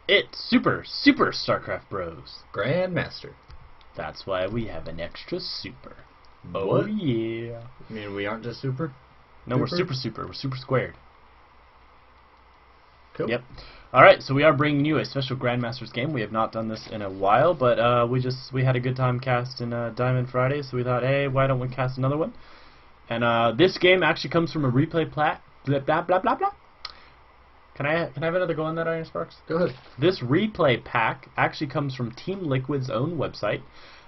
It's Super StarcraftBros. Grandmaster. That's why we have an extra super. Oh What? yeah. You mean we aren't just super? No, we're super. We're super squared. Cool. Yep. Alright, so we are bringing you a Special Grandmasters game. We have not done this in a while, but we had a good time casting Diamond Friday, so we thought, hey, why don't we cast another one? And this game actually comes from a replay plat. Blah blah blah blah blah. Can I have another go on that, Iron Sparks? Go ahead. This replay pack actually comes from Team Liquid's own website,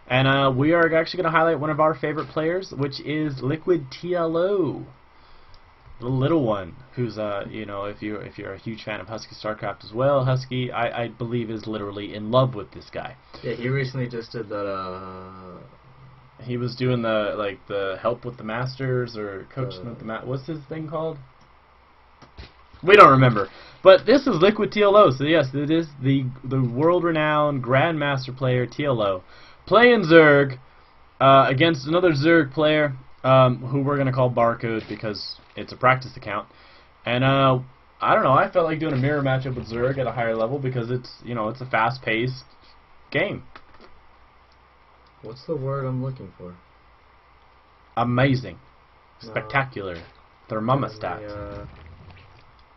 and we are actually going to highlight one of our favorite players, which is LiquidTLO, the little one, who's you know, if you're a huge fan of Husky StarCraft as well, Husky I believe is literally in love with this guy. Yeah, he recently just did that. He was doing the help with the masters or coaching with the what's his thing called? We don't remember. But this is LiquidTLO, so yes, it is the world-renowned Grandmaster player TLO playing Zerg against another Zerg player who we're gonna call Barcode because it's a practice account. And I don't know, I felt like doing a mirror matchup with Zerg at a higher level because it's, you know, it's a fast-paced game. What's the word I'm looking for? Amazing, spectacular, thermostat.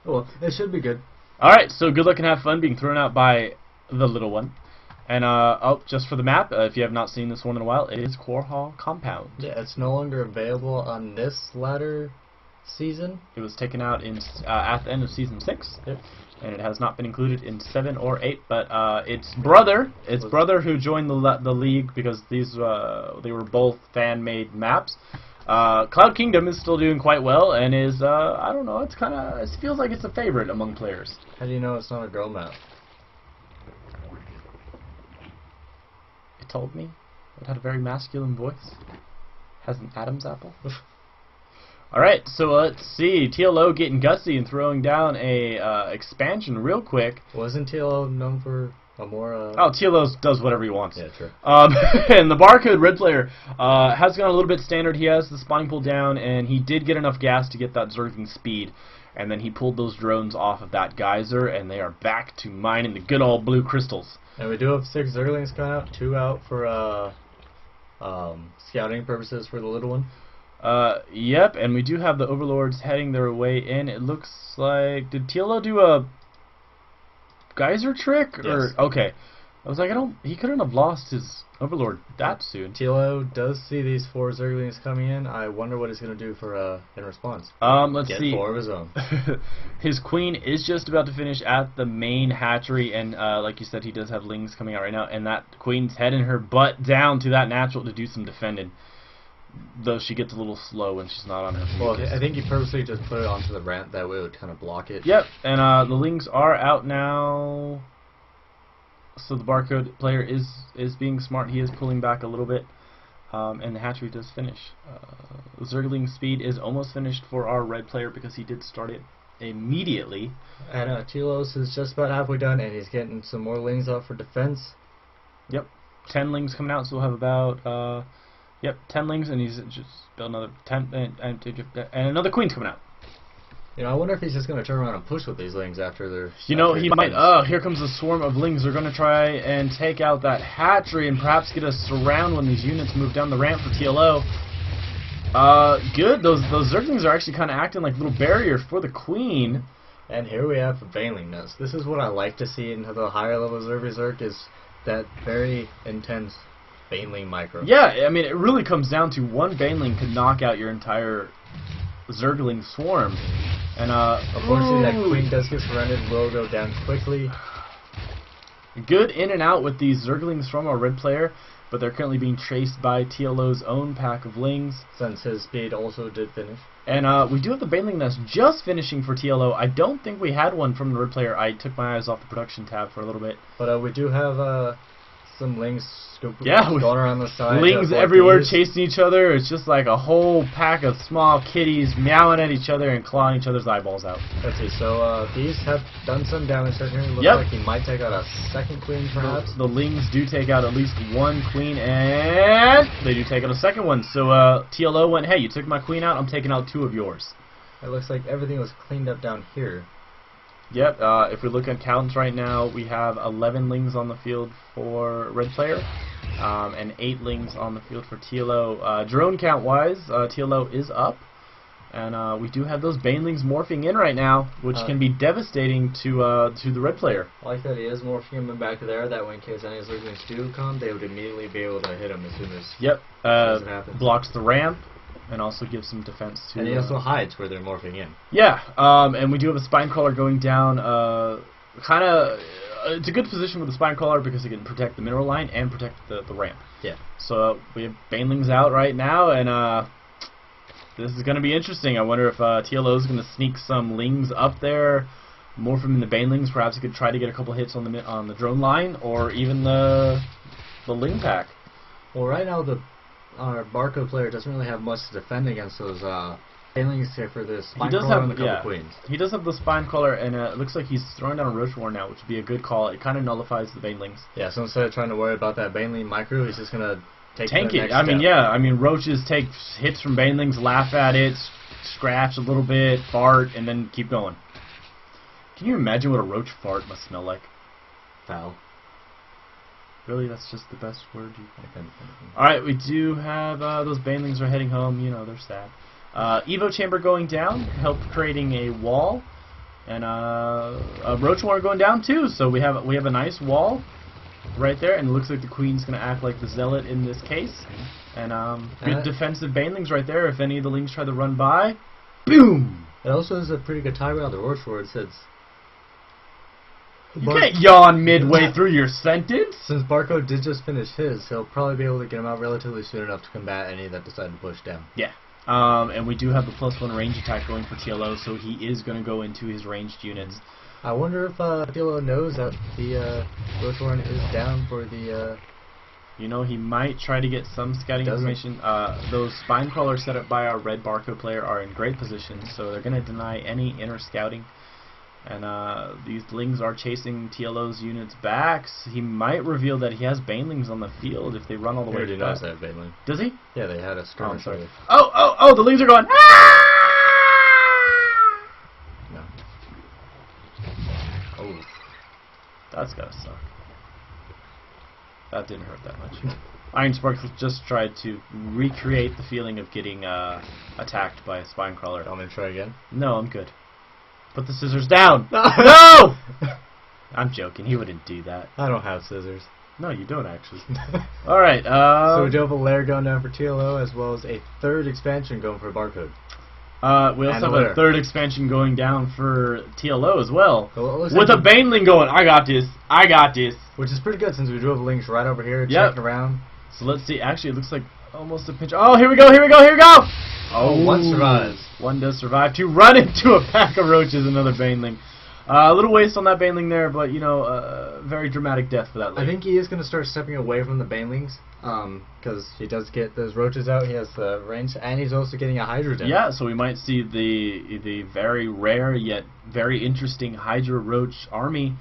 Well, it should be good. Alright, so good luck and have fun being thrown out by the little one. And, oh, just for the map, if you have not seen this one in a while, it is Korhal Compound. Yeah, it's no longer available on this latter season. It was taken out in at the end of Season 6, Yep. and it has not been included in 7 or 8, but its brother who joined the league because these they were both fan-made maps. Cloud Kingdom is still doing quite well and is, I don't know, it feels like it's a favorite among players. How do you know it's not a girl map? It told me. It had a very masculine voice. Has an Adam's apple. Alright, so let's see. TLO getting gutsy and throwing down a expansion real quick. Wasn't TLO known for a more... Oh, TLO does whatever he wants. Yeah, true. And the Barcode red player has gone a little bit standard. He has the spawning pool down, and he did get enough gas to get that Zergling speed. And then he pulled those drones off of that geyser, and they are back to mining the good old blue crystals. And we do have 6 Zerglings coming out, 2 out for scouting purposes for the little one. Yep, and we do have the Overlords heading their way in. It looks like... Did TLO do a geyser trick? Yes. Or okay. I was like, he couldn't have lost his Overlord that soon. TLO does see these 4 Zerglings coming in. I wonder what he's going to do for in response. Let's see. Get 4 of his own. His queen is just about to finish at the main hatchery, and like you said, he does have lings coming out right now, and that queen's heading her butt down to that natural to do some defending. Though she gets a little slow when she's not on her feet. Well, I think he purposely just put it onto the ramp, that way it would kind of block it. Yep, and the lings are out now. So the Barcode player is being smart. He is pulling back a little bit, and the hatchery does finish. Zergling speed is almost finished for our red player because he did start it immediately. And Telos is just about halfway done, and he's getting some more lings out for defense. Yep, 10 lings coming out, so we'll have about 10 lings, and he's just built another 10, and another queen's coming out. You know, I wonder if he's just going to turn around and push with these lings after they're... You know, he might. Oh, here comes a swarm of lings. They're going to try and take out that hatchery and perhaps get a surround when these units move down the ramp for TLO. Good. Those Zerglings are actually kind of acting like little barrier for the queen. And here we have the Baneling Nest. This is what I like to see in the higher level ZvZ is that very intense Baneling micro. Yeah, I mean, it really comes down to one Baneling could knock out your entire Zergling swarm. And unfortunately, that queen does get surrounded and will go down quickly. Good in and out with these Zerglings from our red player, but they're currently being chased by TLO's own pack of lings. Since his speed also did finish. And we do have the Baneling Nest just finishing for TLO. I don't think we had one from the red player. I took my eyes off the production tab for a little bit. But we do have some lings going around the side. Lings everywhere chasing each other. It's just like a whole pack of small kitties meowing at each other and clawing each other's eyeballs out. Let's see, so these have done some damage right here. It looks like he might take out a second queen perhaps. The lings do take out at least one queen, and they do take out a second one. So TLO went, hey, you took my queen out, I'm taking out 2 of yours. It looks like everything was cleaned up down here. Yep, if we look at counts right now, we have 11 lings on the field for red player, and 8 lings on the field for TLO. Drone count-wise, TLO is up, and we do have those banelings morphing in right now, which can be devastating to the red player. I like that he is morphing him in back there, that way in case any of his lings do come, they would immediately be able to hit him as soon as it happens. Blocks the ramp, and also gives some defense to... And he also hides where they're morphing in. Yeah, and we do have a spine crawler going down, kind of... it's a good position with the spine crawler because it can protect the mineral line and protect the ramp. Yeah. So we have banelings out right now, and this is going to be interesting. I wonder if TLO is going to sneak some lings up there, more from the banelings. Perhaps he could try to get a couple hits on the drone line, or even the ling pack. Well, right now our barcode player doesn't really have much to defend against those banelings here for this spine crawler and a couple queens. He does have the spine crawler, and it looks like he's throwing down a Roach War now, which would be a good call. It kind of nullifies the banelings. Yeah, so instead of trying to worry about that baneling micro, he's just going to tank it. I mean, roaches take hits from banelings, laugh at it, scratch a little bit, fart, and then keep going. Can you imagine what a roach fart must smell like? Foul. Really, that's just the best word you can. Alright, we do have those banelings are heading home. You know, they're sad. Evo chamber going down, help creating a wall, and a roach war going down too. So we have a nice wall right there, and it looks like the queen's going to act like the zealot in this case. And good defensive banelings right there. If any of the lings try to run by, boom! It also is a pretty good tie around the roach war. It says... You can't yawn midway through your sentence! Since Barcode did just finish his, he'll probably be able to get him out relatively soon enough to combat any that decide to push down. Yeah. And we do have the +1 range attack going for TLO, so he is going to go into his ranged units. I wonder if TLO knows that the Roachhorn is down for the... You know, he might try to get some scouting information. Those spine crawlers set up by our red barcode player are in great position, so they're going to deny any inner scouting. And these lings are chasing TLO's units back. So he might reveal that he has banelings on the field if they run all the way back. He already knows they have baneling. Does he? Yeah, they had a skirmish. Oh, the lings are going, ah! No. Oh. That's gotta suck. That didn't hurt that much. Iron Sparks just tried to recreate the feeling of getting attacked by a spine crawler. Want me to try again? No, I'm good. Put the scissors down! No! I'm joking, he wouldn't do that. I don't have scissors. No, you don't actually. Alright, so we do have a lair going down for TLO, as well as a third expansion going for Barcode. We also have a third expansion going down for TLO as well. With a baneling going, I got this. Which is pretty good since we do have links right over here checking around. So let's see, actually it looks like almost a pinch. Oh, here we go! Oh, one survives. One does survive to run into a pack of roaches, another baneling. A little waste on that baneling there, but you know, very dramatic death for that lady. I think he is going to start stepping away from the banelings, because he does get those roaches out. He has the range, and he's also getting a Hydra down. Yeah, so we might see the very rare yet very interesting Hydra Roach army.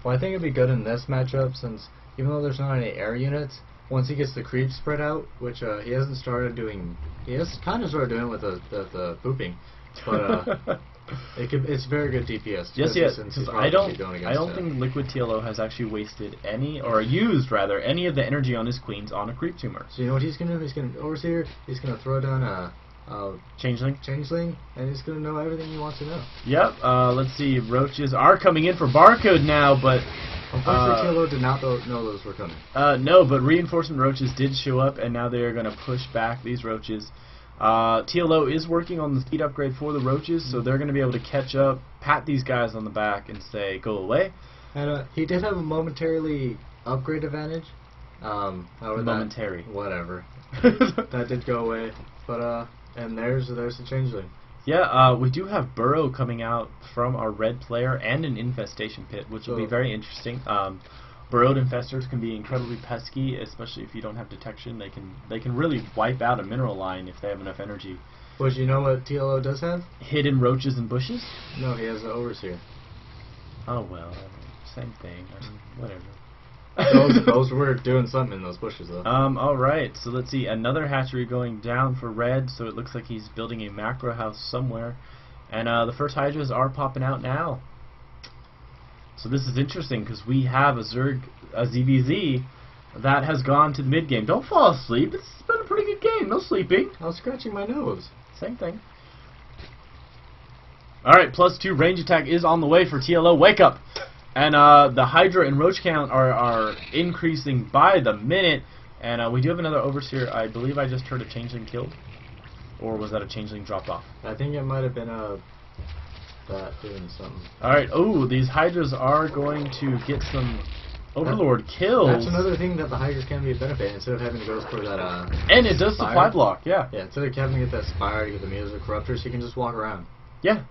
Well, I think it'd be good in this matchup, since even though there's not any air units, once he gets the creep spread out, which he hasn't started doing, he has kind of started doing with the pooping, but it's very good DPS. Yes. I don't think LiquidTLO has actually wasted any, or used rather, any of the energy on his queens on a creep tumor. So you know what he's gonna do? He's gonna overseer. He's gonna throw down a changeling, and he's gonna know everything he wants to know. Yep. Let's see. Roaches are coming in for Barcode now, but unfortunately, TLO did not know those were coming. No, but reinforcement roaches did show up, and now they are going to push back these roaches. TLO is working on the speed upgrade for the roaches, so they're going to be able to catch up, pat these guys on the back, and say, go away. And he did have a momentarily upgrade advantage. Momentary. Whatever. That did go away. But, and there's the changeling. Yeah, we do have Burrow coming out from our red player and an infestation pit, which will be very interesting. Burrowed infestors can be incredibly pesky, especially if you don't have detection. They can really wipe out a mineral line if they have enough energy. But you know what TLO does have? Hidden roaches and bushes? No, he has an overseer. Oh well, same thing. Whatever. those were doing something in those bushes, though. Alright, so let's see. Another hatchery going down for red, so it looks like he's building a macro house somewhere. And the first hydras are popping out now. So this is interesting because we have a ZvZ that has gone to the mid game. Don't fall asleep. It's been a pretty good game. No sleeping. I was scratching my nose. Same thing. Alright, +2 range attack is on the way for TLO. Wake up! And the Hydra and Roach count are increasing by the minute. And we do have another Overseer. I believe I just heard a Changeling killed. Or was that a Changeling dropped off? I think it might have been that doing something. Alright, oh, these Hydras are going to get some Overlord kills. That's another thing that the Hydras can be a benefit, instead of having to go for that and it does supply block, yeah. Yeah, instead of having to get that Spire to get the Muse of Corruptors, he can just walk around. Yeah.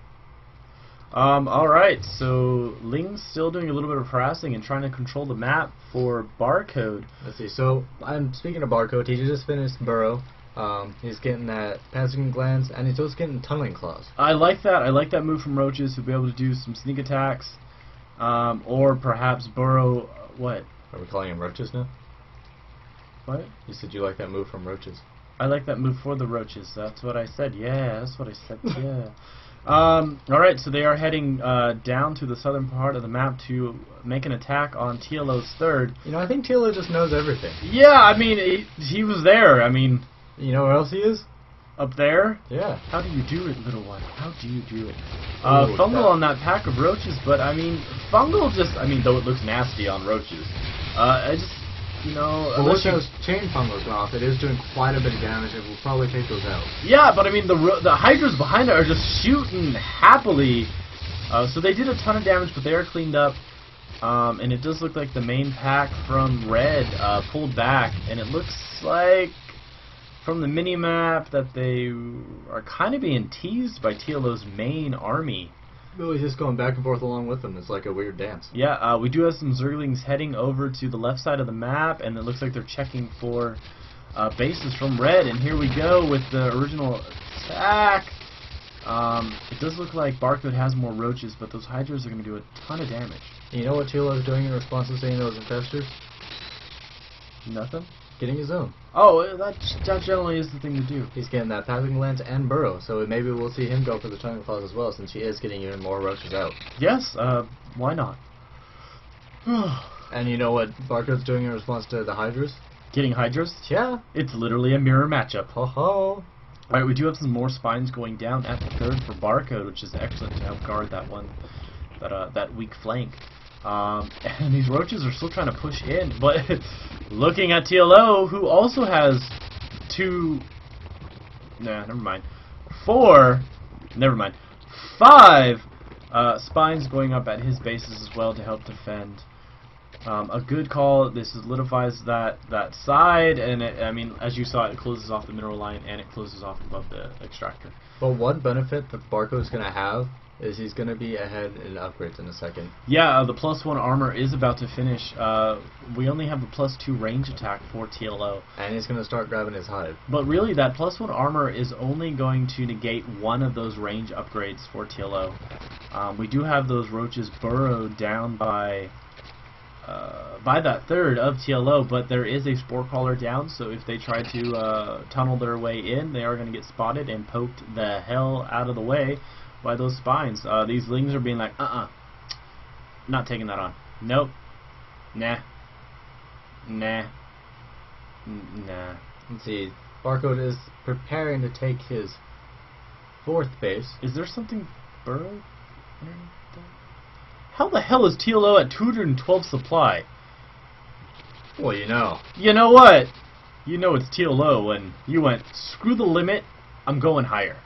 Alright, so Ling's still doing a little bit of harassing and trying to control the map for Barcode. Let's see, so I'm speaking of Barcode, he just finished Burrow. He's getting that Passing Glance, and he's also getting Tunneling Claws. I like that. I like that move from Roaches, who'll be able to do some sneak attacks, or perhaps burrow. What? Are we calling him Roaches now? What? You said you like that move from Roaches. I like that move for the Roaches. That's what I said. Yeah, that's what I said. Yeah. Alright, so they are heading down to the southern part of the map to make an attack on TLO's third. You know, I think TLO just knows everything. Yeah, I mean, he was there. I mean... You know where else he is? Up there? Yeah. How do you do it, little one? How do you do it? Ooh, Fungal on that pack of Roaches, but I mean, Fungal just, I mean, though it looks nasty on Roaches, I just, you know... Well, once those chain Fungals go off, it is doing quite a bit of damage, and we'll probably take those out. Yeah, but I mean, the Hydras behind it are just shooting happily, so they did a ton of damage, but they are cleaned up, and it does look like the main pack from Red pulled back, and it looks like... from the mini-map that they are kind of being teased by TLO's main army. Really just going back and forth along with them. It's like a weird dance. Yeah, we do have some Zerglings heading over to the left side of the map, and it looks like they're checking for bases from Red, and here we go with the original attack. It does look like Barcode has more Roaches, but those Hydras are going to do a ton of damage. You know what TLO is doing in response to seeing those infestors? Nothing? Getting his own. Oh, that generally is the thing to do. He's getting that Passing Lance and Burrow, so maybe we'll see him go for the Tunneling Claws as well, since he is getting even more Roaches out. Yes, why not? And you know what Barcode's doing in response to the Hydras? Getting Hydras? Yeah. It's literally a mirror matchup. Ho ho. Alright, we do have some more spines going down at the third for Barcode, which is excellent to help guard that one, that weak flank. And these Roaches are still trying to push in, but looking at TLO, who also has five spines going up at his bases as well to help defend. A good call. This solidifies that side, and I mean, as you saw, it closes off the mineral line and it closes off above the extractor. But one benefit that Barcode is going to have is he's going to be ahead in upgrades in a second. Yeah, the +1 armor is about to finish. We only have a +2 range attack for TLO. And he's going to start grabbing his hive. But really, that +1 armor is only going to negate one of those range upgrades for TLO. We do have those Roaches burrowed down by that third of TLO, but there is a Spore Crawler down, so if they try to tunnel their way in, they are going to get spotted and poked the hell out of the way by those spines. These Lings are being like, not taking that on. Nope. Nah. Nah. Nah. Let's see. Barcode is preparing to take his fourth base. Is there something burrowed underneath that? How the hell is TLO at 212 supply? Well, you know. You know what? You know it's TLO when you went, screw the limit, I'm going higher.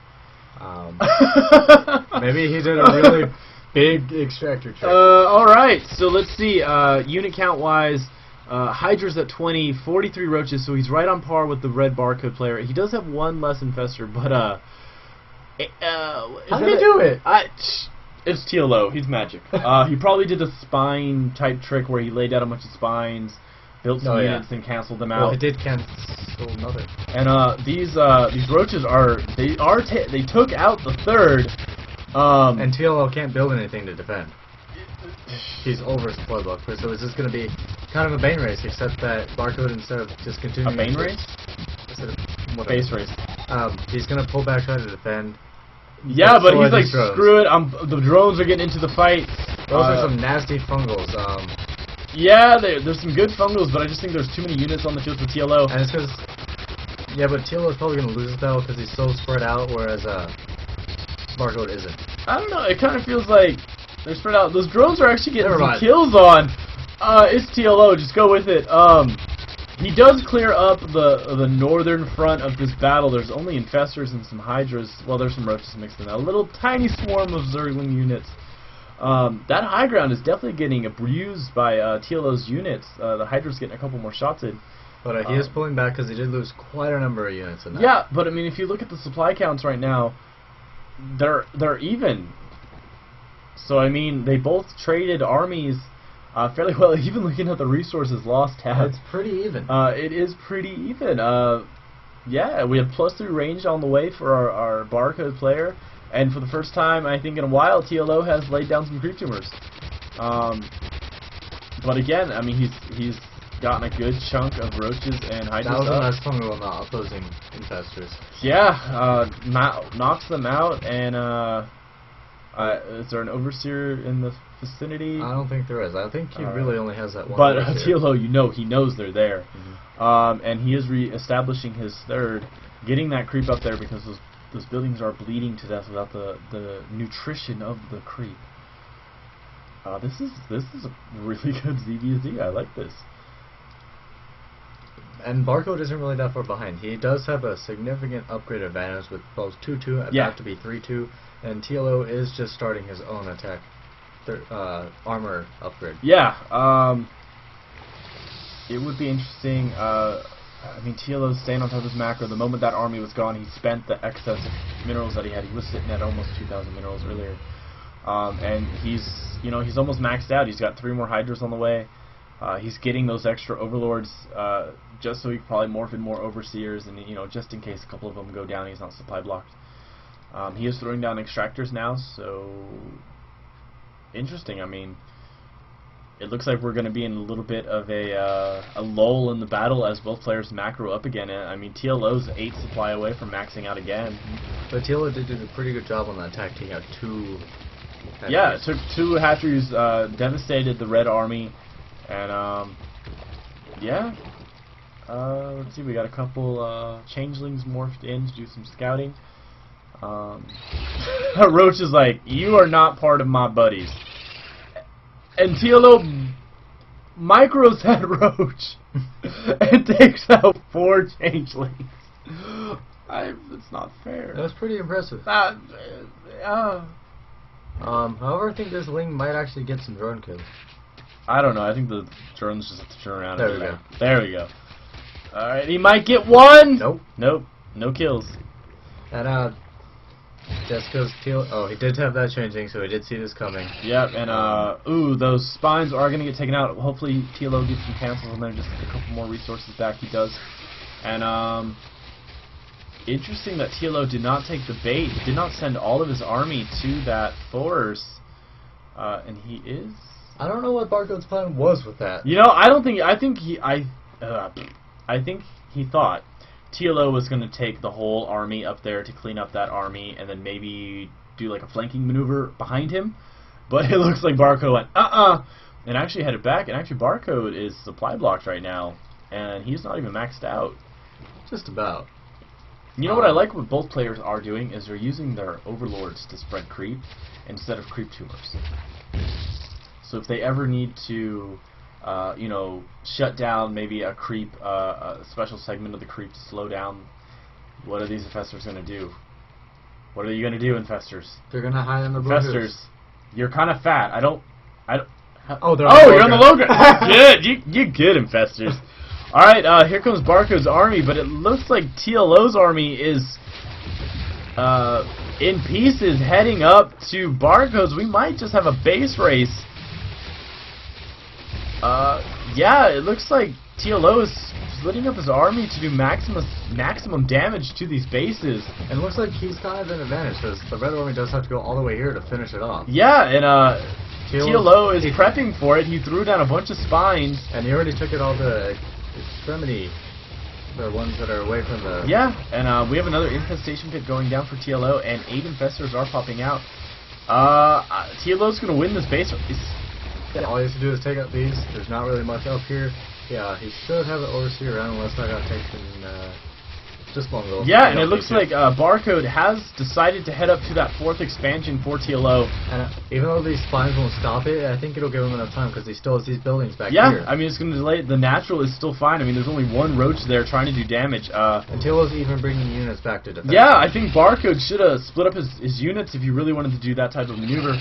Maybe he did a really big extractor trick. Alright, so let's see. Unit count wise, Hydra's at 20, 43 Roaches, so he's right on par with the red Barcode player. He does have one less infestor, but how did he do it? It's TLO. He's magic. He probably did a spine type trick where he laid out a bunch of spines, built some units, and canceled them out. Well, he did cancel another. And these Roaches they took out the third. And TLO can't build anything to defend. He's over supply block, so it's just going to be kind of a Bane race, except that Barcode, instead of just continuing... A Bane race? Instead of Base race. He's going to pull back, try to defend. Yeah, but he's like, screw it, the drones are getting into the fight. Those are some nasty fungals. Yeah, there's some good fungals, but I just think there's too many units on the field for TLO. And it's because, yeah, but TLO is probably going to lose this battle because he's so spread out, whereas Barcode isn't. I don't know, it kind of feels like they're spread out. Those drones are actually getting some mind. kills on. It's TLO, just go with it. He does clear up the northern front of this battle. There's only infestors and some hydras. Well, there's some roaches mixed in. A little tiny swarm of zergling units. That high ground is definitely getting abused by TLO's units. The hydra's getting a couple more shots in. But he is pulling back because he did lose quite a number of units in that. Yeah, but I mean, if you look at the supply counts right now, they're even. So I mean, they both traded armies fairly well. Even looking at the resources lost tab, it's pretty even. It is pretty even. Yeah, we have +3 range on the way for our barcode player, and for the first time I think in a while, TLO has laid down some creep tumors. But again, I mean, he's gotten a good chunk of roaches and hydras. That was a nice fungal on the opposing infestors. Yeah, knocks them out, and is there an overseer in the vicinity? I don't think there is. I think he really only has that one. But TLO, you know, he knows they're there. Mm-hmm. And he is re-establishing his third, getting that creep up there because those buildings are bleeding to death without the nutrition of the creep. This is a really good ZvZ. I like this. And Barcode isn't really that far behind. He does have a significant upgrade advantage with both 2-2 about to be 3-2, and TLO is just starting his own attack armor upgrade. Yeah, it would be interesting. I mean, TLO's staying on top of his macro. The moment that army was gone, he spent the excess of minerals that he had. He was sitting at almost 2,000 minerals earlier, and he's almost maxed out. He's got 3 more hydras on the way. He's getting those extra overlords just so he can probably morph in more overseers, and just in case a couple of them go down, he's not supply blocked. He is throwing down extractors now, so interesting. I mean, it looks like we're going to be in a little bit of a lull in the battle as both players macro up again. I mean, TLO's 8 supply away from maxing out again. But TLO did do a pretty good job on that attack, taking out 2 hatcheries. Yeah, it took 2 hatcheries, devastated the red army, and yeah. Let's see, we got a couple changelings morphed in to do some scouting. Roach is like, you are not part of my buddies. And TLO micros that Roach and takes out 4 changelings. It's not fair. That was pretty impressive. However, I think this Ling might actually get some drone kills. I don't know. I think the drones just have to turn around. There we go. There we go. Alright, he might get 1! Nope. Nope. No kills. And, just because he did have that changing, so he did see this coming. Yep, and, ooh, those spines are going to get taken out. Hopefully, TLO gets some cancels and then just a couple more resources back. He does. And, interesting that TLO did not take the bait. He did not send all of his army to that force. And he is... I don't know what Barcode's plan was with that. I think he thought TLO was going to take the whole army up there to clean up that army and then maybe do like a flanking maneuver behind him. But it looks like Barcode went, and actually headed back. And actually Barcode is supply blocked right now. And he's not even maxed out. Just about. You know what I like what both players are doing is they're using their overlords to spread creep instead of creep tumors. So if they ever need to, shut down maybe a creep, a special segment of the creep to slow down, what are these infestors going to do? What are you going to do, infestors? They're going to hide in the blue infestors, hills. You're kind of fat. You're on the low ground. Good. You good, infestors. All right, here comes Barcode's army, but it looks like TLO's army is in pieces heading up to Barcode's. We might just have a base race. Yeah, it looks like TLO is splitting up his army to do maximum damage to these bases. And it looks like he's kind of an advantage, because the red army does have to go all the way here to finish it off. Yeah, and TLO is prepping for it. He threw down a bunch of spines. And he already took it all the extremity, the ones that are away from the... Yeah, and we have another infestation pit going down for TLO, and 8 infestors are popping out. TLO's gonna win this base race. Yeah, all you have to do is take out these. There's not really much up here. Yeah, he should have the overseer around unless I got taken. Just one little. Yeah, and it looks like Barcode has decided to head up to that 4th expansion for TLO. And even though these spines won't stop it, I think it'll give him enough time because he still has these buildings back yeah, here. I mean, it's going to delay it. The natural is still fine. I mean, there's only one roach there trying to do damage. And TLO's even bringing units back to defense. Yeah, I think Barcode should have split up his units if he really wanted to do that type of maneuver.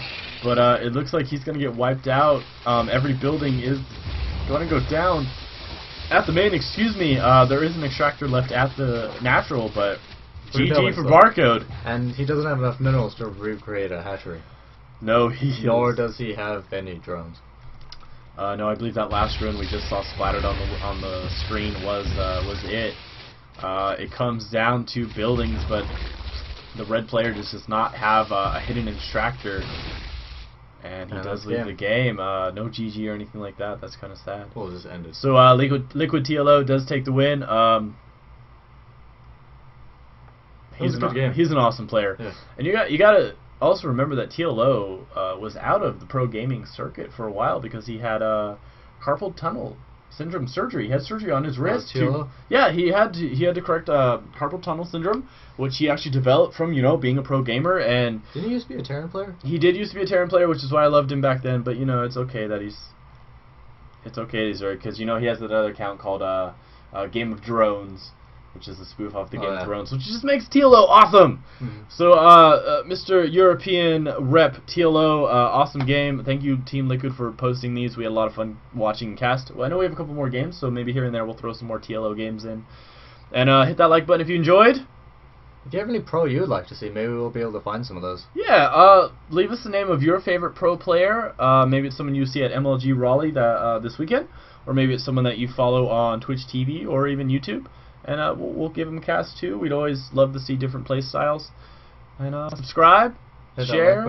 But it looks like he's going to get wiped out. Every building is going to go down. At the main, excuse me, there is an extractor left at the natural, but GG for Barcode. And he doesn't have enough minerals to recreate a hatchery. No, nor does he have any drones. No, I believe that last drone we just saw splattered on the screen was it. It comes down to buildings, but the red player does not have a hidden extractor. And he does leave the game. No GG or anything like that. That's kind of sad. Well, it just ended. So LiquidTLO does take the win. He's an awesome player. Yeah. And you gotta also remember that TLO was out of the pro gaming circuit for a while because he had carpal tunnel syndrome surgery. He had surgery on his wrist. Yeah, he had to correct carpal tunnel syndrome, which he actually developed from being a pro gamer. And didn't he used to be a Terran player? He did used to be a Terran player, which is why I loved him back then. But it's okay that he's because he has that other account called Game of Drones, which is a spoof off the Game of Thrones, which just makes TLO awesome. Mm-hmm. So, Mr. European Rep TLO, awesome game. Thank you, Team Liquid, for posting these. We had a lot of fun watching cast. Well, I know we have a couple more games, so maybe here and there we'll throw some more TLO games in. And hit that like button if you enjoyed. If you have any pro you would like to see, maybe we'll be able to find some of those. Yeah, leave us the name of your favorite pro player. Maybe it's someone you see at MLG Raleigh this weekend, or maybe it's someone that you follow on Twitch TV or even YouTube. And we'll give them a cast too. We'd always love to see different play styles. And subscribe, share,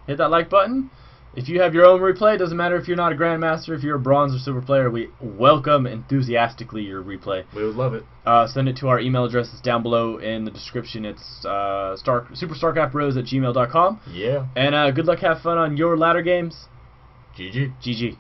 hit that like button. If you have your own replay, doesn't matter if you're not a Grandmaster, if you're a Bronze or Silver player, we welcome enthusiastically your replay. We would love it. Send it to our email address. It's down below in the description. It's SuperStarcraftBros@gmail.com. Yeah. And good luck, have fun on your ladder games. GG. GG.